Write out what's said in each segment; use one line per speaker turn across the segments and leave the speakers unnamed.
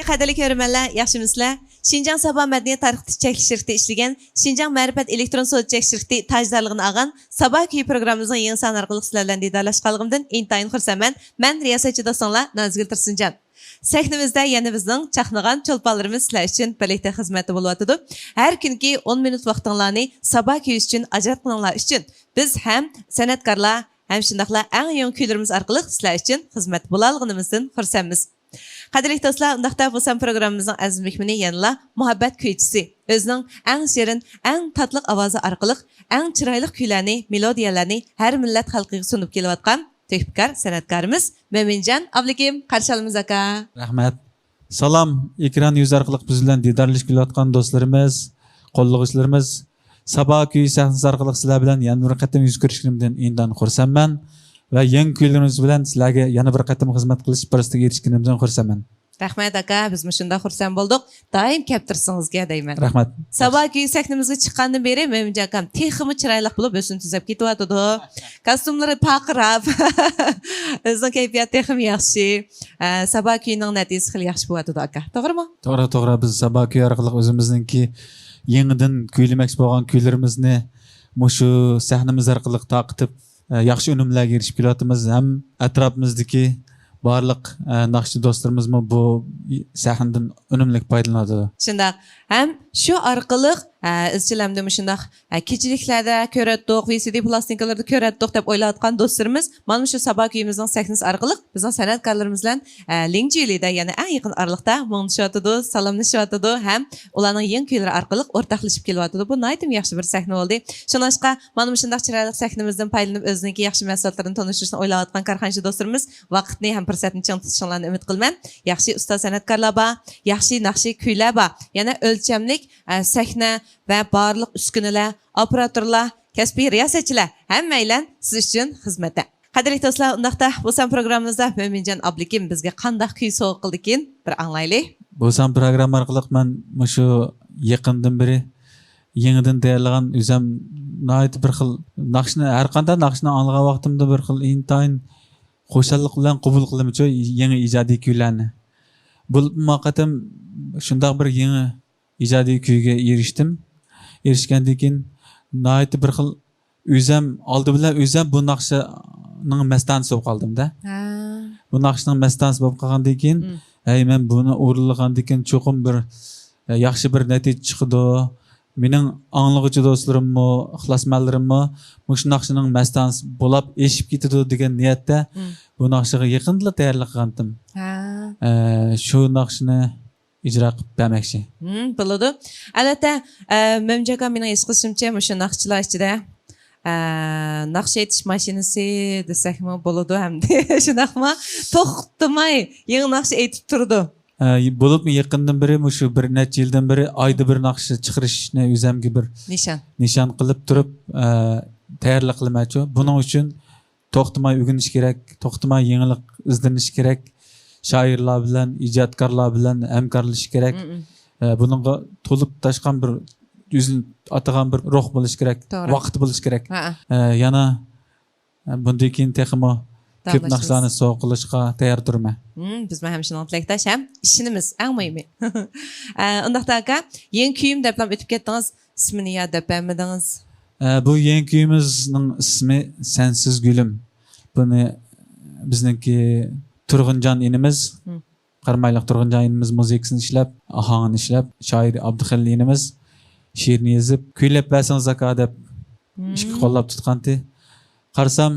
Qadrli ko'rmanlar, yaxshimisizlar? Şinjan Sabah Madaniyat Tarixi Çekiliş şirketi işleyen, Şinjan Ma'rifat elektron so'z çek şirketi tajdorligini olgan Sabah kuyi programımızın yeni son orqali sizlar bilan diydorlashganligimdan intayin xursandman. Men riyosatchi do'stlar Nazgul Tursunjon. Sahnimizda yana bizning chaqnagan cho'lponlarimiz sizlar uchun birlikda xizmatda bo'lyotdi. Har kunki 10 minut vaqtinglarni Sabah kuyi uchun ajratganlar uchun biz ham san'atkorlar, ham shundaqla eng yangi kuylarimiz orqali sizlar uchun xizmat bo'la olganimizdan xursandmiz. Qadrli do'stlar, undaqda bo'lsam programmamizning aziz mehmoni yanala muhabbat kuychisi. O'zining eng shirin, eng tatli ovozi orqali eng chiroyli kuylarni, melodiyalarni har millat xalqiga sunib kelayotgan tehbikor san'atkorimiz Mo'minjon Ablikim qarshi olamiz aka.
Rahmat. Salom, ekran yuz orqali biz bilan diydorlashib kelayotgan do'stlarimiz, qo'llag'uvchilarimiz, Sabah kuyi sahnasi orqali sizlar bilan yana bir qatam yuz ko'rishganimdan indan xursandman. Va yangi kuylarimiz bilan sizlarga yana bir qatam xizmat qilish fursatiga erishganimdan xursandman.
Rahmat aka, biz shunda xursand bo'ldik. Doim keltirsingizga deyman.
Rahmat.
Sabah kuyi sahnamizga chiqqandan beri Mo'minjon akam texmi chiroyli bo'lib o'zini tuzab ketyapti. Kostyumlari paqirab. O'zining kayfiyati texm yaxshi. Sabah kuyining natijasi xil yaxshi bo'lyapti aka. To'g'rimi?
To'g'ri. Biz Sabah kuyi orqali o'zimizningki yangidan kuylamoqchi bo'lgan kuylarimizni mushu sahnamiz orqali taqitib yaxshi unumlarga erishib kelyapmiz. Ham atrofimizdagi barliq naqshchi do'stlarimizmi bu sahnadan unumli foydalanadi.
Shundaq, ham shu orqali izchilamda shundaq kechiliklarda ko'ratdik, VCD plastinkalarda ko'ratdik deb o'ylayotgan do'stlarimiz mana shu Sabah kuyimizning sahnasi orqali bizning san'atkorlarimiz bilan Lingjilida, ya'ni eng yaqin oraliqda munishyotdi, salomlashyotdi, ham ularning yangi kuylari orqali o'rtoqlashib kelyapti. Bu nihoyatda yaxshi bir sahna bo'ldi. Shuningdek, mana shunday chiroyli sahnamizdan foydalanib o'zining yaxshi mahsulotlarini tanishtirishni o'ylayotgan korxonchi do'stlarimiz vaqtni ham fursatni chang tutishlarini umid qilaman. Yaxshi ustoz san'atkorlar bor, yaxshi naqshi kuylar bor. Yana o'lchamlik sahna va barliq uskunalar, operatorlar, kasbiy riyosatchilar hammaylar siz uchun xizmatda. Qadrli do'stlar, undaqda bo'lsam programmamizda Mo'minjon Ablikim bizga qanday kuy sovg'a qildi ekan, bir anglaylik.
Bo'lsam programma orqali men shu yaqindan beri yangidan tayyorlagan o'zim nihoyat bir xil naqshni, har qanday naqshni anglagan vaqtimda bir xil intayin xo'shallik bilan qabul qilaman yangi ijodiy kuylarni. Bu vaqtim shunday bir yangi ijodiy kuyga erishgandan keyin nihoyat bir xil o'zim oldi bilan o'zim bu naqshning mastanasi bo'lib qoldim-da. Bu naqshning mastanasi bo'lib qolgandan keyin, men buni o'rlagandan keyin cho'qim bir yaxshi bir natija chiqdi. Mening anglag'uchi do'stlarimmi, ixlosmandlarimmi shu naqshning mastanasi bo'lib eshib ketadi degan niyatda bu naqshiga yaqinda tayyorlik qilgandim. Shu naqshni ijro qilib bermoqchi.
Bo'ladi. Albatta, Mo'minjon aka mening his qilishimcha shu naqshchilar ichida naqsh aytish mashinasi desakmi bo'ladi hamda shunaqmi to'xtamay yangi naqsh aytib turdi.
Bo'lib yaqindan beri shu bir necha yildan beri oyda bir naqsh chiqarishni o'zimga bir nishon qilib turib tayyorlik qilmoqchi. Buning uchun to'xtamay o'rganish kerak, to'xtamay yangilik izlanish kerak. Shoirlar bilan, ijodkorlar bilan hamkorlashish kerak. Buningga to'lib tashqan bir o'zini atagan bir ruh bo'lish kerak, vaqt bo'lish kerak. Yana bundan keyin texmo ko'p naqshlarni sovg'a qilishga tayyor turman.
Biz ham shuni tilakdash ham ishimiz eng muhimi. Undaqda aka, yangi kuyim deb o'tib ketdingiz, ismini yod etmadingiz.
Bu yangi kuyimizning ismi Sensiz Gulim. Buni bizningki Turg'unjon inimiz, Qarmayliq Turg'unjon inimiz muzikasini ishlab, ahongini ishlab, shoir Abduxalil inimiz she'rni yozib, kuylab bersangiz aka deb ishga qo'llab tutganti. Qarsam,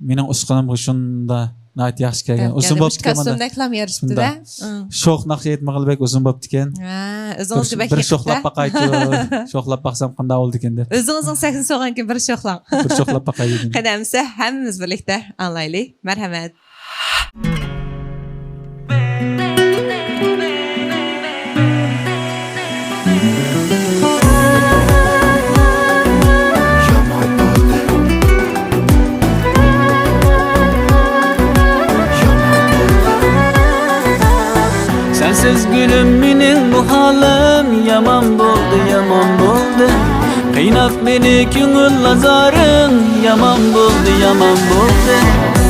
mening usqanimga shunda nihoyat yaxshi kelgan. Uzun bo'pti ekan.
Kostyumdaklam yarishibdi-da.
Sho'x naqsh aytmagalbek uzun bo'pti ekan.
O'zingizga
bir sho'xlab baqaychi, sho'xlab baqsam qanday bo'ldi ekan deb.
O'zingizning saksin so'g'an keyin bir sho'xlang.
Bir sho'xlab baqay dedim.
Qadamsa hammamiz birlikda anglaylik. Marhamat.
Sensiz gülüm mening bu halim yaman bo'ldi. Qiynab meni ko'ngil lazaring yaman bo'ldi.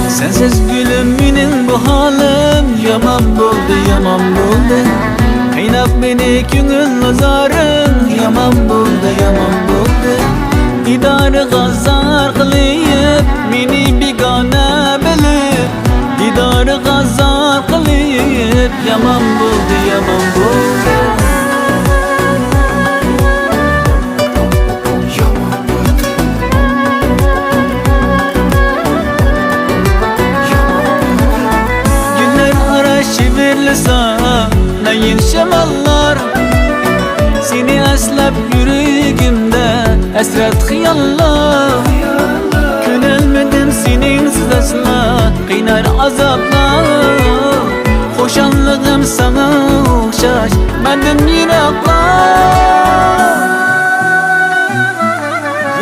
Sensiz gülüm mening bu halim yaman bo'ldi Qiynab meni ko'ngil nazaring yaman bo'ldi Didori g'azar qilib meni begona bilib Didori g'azar qilib yaman bo'ldi Günler ara şivirlisa nayin şemallar Seni eslep yüreğimde esret xiyallar Könelmedim senin sızasına Kıynar azaplar Hoşanlığım sana okşaş Bendim yiraklar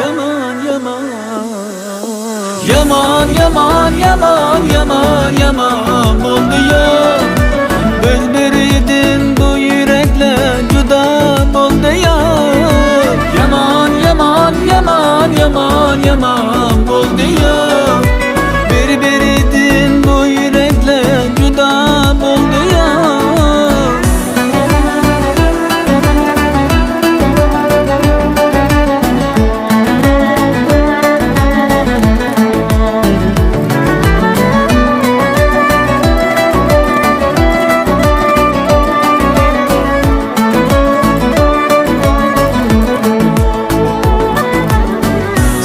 Yaman yaman Yaman yaman yaman yaman yaman oldu ya Biz biriydin bu yürekle juda oldu ya Yaman yaman yaman yaman yaman oldu ya Biriydin bu yürekle juda oldu ya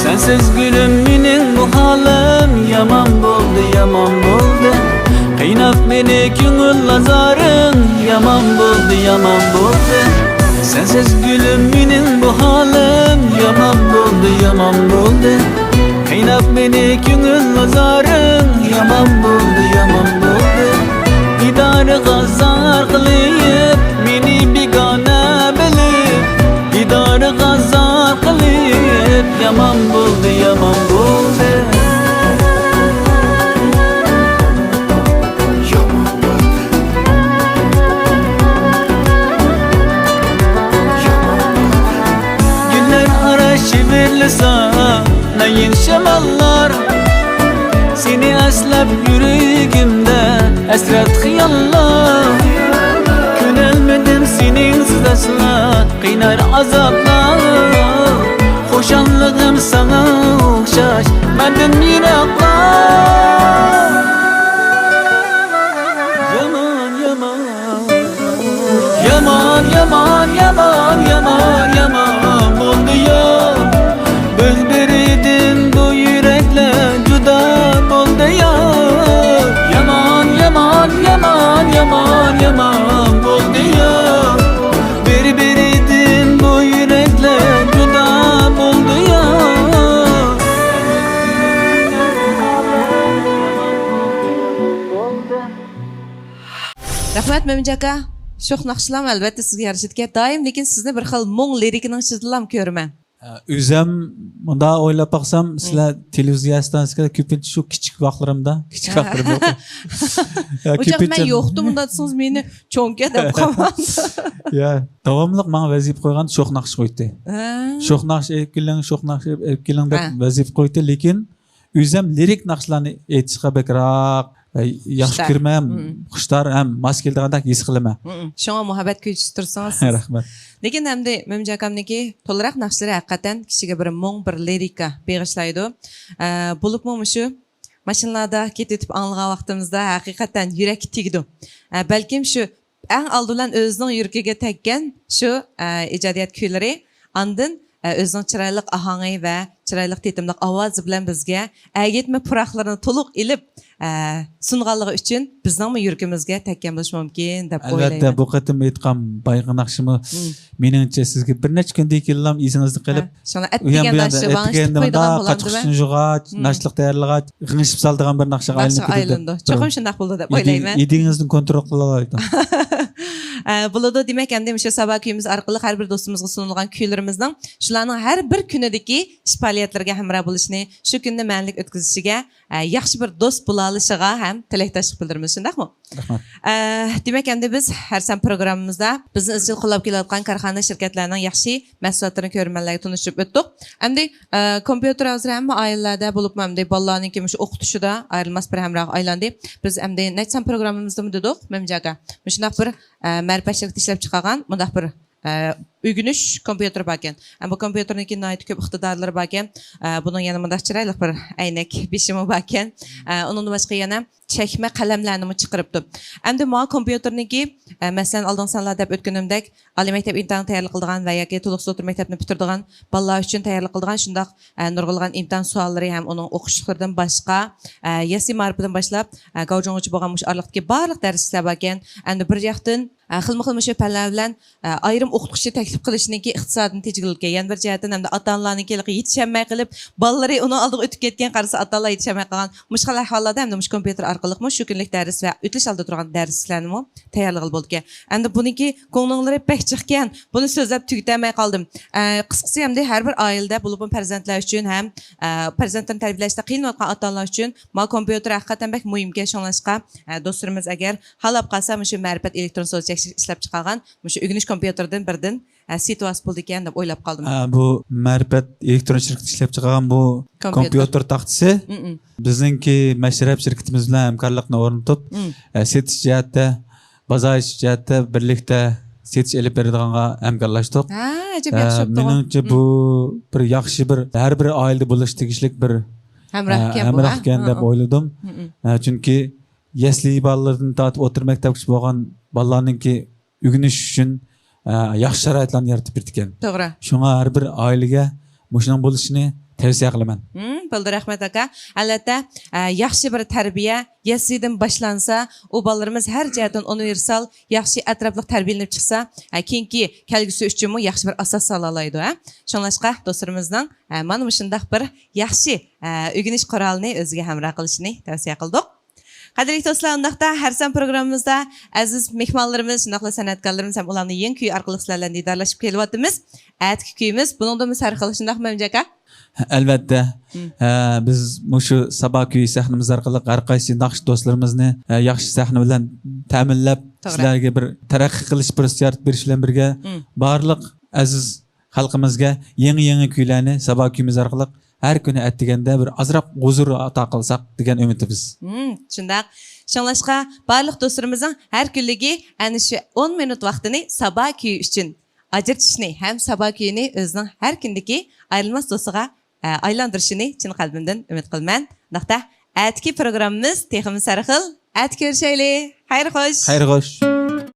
Sensiz gülüm mening bu halim yaman bo'ldi Qiynab meni ko'ngil nazaring yaman bo'ldi Sensiz gülüm mening bu halim yaman bo'ldi Qiynab meni ko'ngil nazaring yaman bo'ldi Didori g'azar qilib meni begona bilib Didori g'azar qilib yaman bo'ldi Günler ara şivirlisa nayin şemallar Seni eslep yüreğimde esret xiyallar Könelmedim senin sızasına Kıynar azaplar Hoşanlığım sana okşaş Bendim yiraklar Yaman yaman Yaman yaman yaman yaman yaman oldu ya Biz biriydin bu yürekle juda oldu ya Yaman yaman yaman yaman yaman oldu ya Biriydin bu yürekle juda oldu ya
Rahmat Mo'min aka. Sho'x naqshlam albatta sizga yarashadigan. Doim lekin sizni bir xil mo'ng lirikining chizilam ko'raman.
O'zim bunda o'ylab baqsam, sizlar televiziya stansiyasida ko'pincha shu kichik vaqtlarimda
O'chaq men yo'qdim unda desangiz meni cho'nka deb qolmadi.
Ya, davomli menga vazif qo'ygan sho'x naqsh qo'ydi. Sho'x naqsh olib keling deb vazif qo'ydi, lekin o'zim lirik naqshlarni aytishga bekroq yaxshi ko'rmam, xushtar ham mos keldigandek his qilaman.
Shunga muhabbat kuychisi tursangiz.
Rahmat.
Lekin hamda Mo'min akamniki to'liq naqshlari haqiqatan kishiga bir mo'ng bir lirika beg'ishlaydi. Bo'libmi shu mashinalarda ketib anglagan vaqtimizda haqiqatan yurak tegdi. Balkim shu eng oldidan o'zining yuragiga tekkan shu ijodiyat kuylari andin o'zining chiroyli ohangi va chiroyli tetimliq ovozi bilan bizga agitma puroqlarini to'liq ilib sunganligi uchun bizning yuragimizga tekkan bo'lishi mumkin deb o'ylayman.
Albatta bu qatim aytgan bayg'i naqshimi meningcha sizga bir necha kundan keyin esingizni qilib
shuni atdigan naqshi qo'ydigan
qachqishni jug'ach, nashliq tayyorlag'ach, g'ingshib saldigan bir naqshaga
aylandi. Cho'qim shunday bo'ldi deb o'ylayman.
Idingizni kontrol qila oladi.
Bo'ladi demak endi o'sha sabah kuyimiz orqali har bir do'stimizga sunilgan kuylarimizning shularning har bir kunidagi ish faoliyatlariga hamroh bo'lishni, shu kunni ma'nilik o'tkazishiga yaxshi bir do'st bo'la olishiga ham tilakdoshlik bildiramiz, shundaqmi?
Rahmat.
Demak, endi biz har san programmamizda bizni izchil qo'llab kelayotgan korxona shirkatlarining yaxshi mahsulotlarini ko'rmanlarga tunishib o'tdik. Endi kompyuter hozir hamma oilalarda bo'lib, endi bolalarning kim shu o'qitishida ayrilmas bir hamroh aylandi. Biz endi necha programmamizda dedik, memjaga. Shunday bir ma'rifatchilik ishlab chiqargan, bundaq bir Ügünüş kompüter bakın. Bu kompüterin ki nait köp iqtidorlari bakın. Bunun yanında chiroyli bir aynak bishimi bakın. Onun başqa yana çekme qalamlarni chiqaribdi. Endi bu kompüterniki masalan oldin sanlar deb o'tganimdek oliy maktab imtihon tayyorlik qiladigan va yoki to'liq o'tir maktabni bitiradigan bolalar uchun tayyorlik qiladigan shundoq nurg'ulgan imtihon savollari ham uning o'qishlaridan boshqa yasi ma'rifidan boshlab gavjong'uchi bo'lgan mush orliqdagi barliq darslar bakın. Endi bir yoqdan xilma-xil shu fanlar bilan ayrim o'qituvchi taklif qilishniki iqtisodni tejgilga, yana bir jihatdan hamda ota-onalarniki yetishmay qilib, bolalari uni oldiga o'tib ketgan qarasa ota-onalar yetishmay qolgan mushkul ahvollarda hamda mush kompyuter orqali shu kunlik dars va o'tilish oldi turgan darslarni tayyorlab bo'ldi. Endi buniki ko'nglinglari pek chiqqan. Buni so'zlab tugatmay qoldim. Qisqasi hamda har bir oilada bo'lib farzandlar uchun ham farzandlarni tarbiyalashda qiynalgan ota-onalar uchun ma kompyuter haqiqatan bek muhimga shonlashqa do'stlarimiz agar halab qolsa shu ma'rifat elektron so'z ishlab chiqargan shu o'rganish kompyuterdan birdan situasiya bo'ldi ekan deb o'ylab qoldim.
Bu ma'rifat elektron shirkati ishlab chiqargan bu kompyuter taxtasi bizningki mashrab shirkatimiz bilan hamkorlikni o'rnatib, setish jihatda, bozorish jihatda birlikda setish elib beradiganga hamkorlashdik.
Ajab yaxshi bo'ldi.
Menimcha bu bir yaxshi bir har bir oilada bo'lish tegishlik bir hamroh ekan deb o'yladim. Chunki yasli bolalardan tortib o'tir maktabgacha bo'lgan bolalarningki o'rganish uchun yaxshi sharoitlarni yaratib berdi ekan.
To'g'ri.
Shunga har bir oilaga mushuning bo'lishini tavsiya qilaman.
Bildi, rahmat aka. Albatta, yaxshi bir tarbiya yasidan boshlansa, u bolalarimiz har jihatdan universal, yaxshi atrofli tarbiyalanib chiqsa, keyingi kelgusi uchun yaxshi bir asos sola oladi. Shunlashqa do'stlarimizning mana shunday bir yaxshi o'rganish qurolini o'ziga hamroh qilishini tavsiya qildik. Qadrli do'stlar, undaqda har san programmamizda aziz mehmonlarimiz, shunaqla san'atkorlarimiz ham ularning yangi kuy orqali sizlarga didorlashib kelyapmiz. Atki kuyimiz buningda misal qilish shundaqmi Memjaka?
Albatta. Biz shu sabah kuyi sahnamiz orqali har qaysi naqsh do'stlarimizni yaxshi sahna bilan ta'minlab, sizlarga bir taraqqiy qilish fursat berish bilan birga barliq aziz xalqimizga yangi kuylarni sabah kuyimiz orqali her kuni aytganda bir azroq huzur ato qilsak degan umidimiz.
Shundaq. Shunlashqa barliq do'stlarimizning har kunligi ana shu 10 minut vaqtini sabah kuyi uchun ajratishni ham sabah kuyini o'zining har kundagi ayrilmas do'stiga aylantirishini chin qalbimdan umid qilaman. Naqta atki programmamiz teximiz sarxil at ko'rishaylik. Xayr xo'sh.
Xayr xo'sh.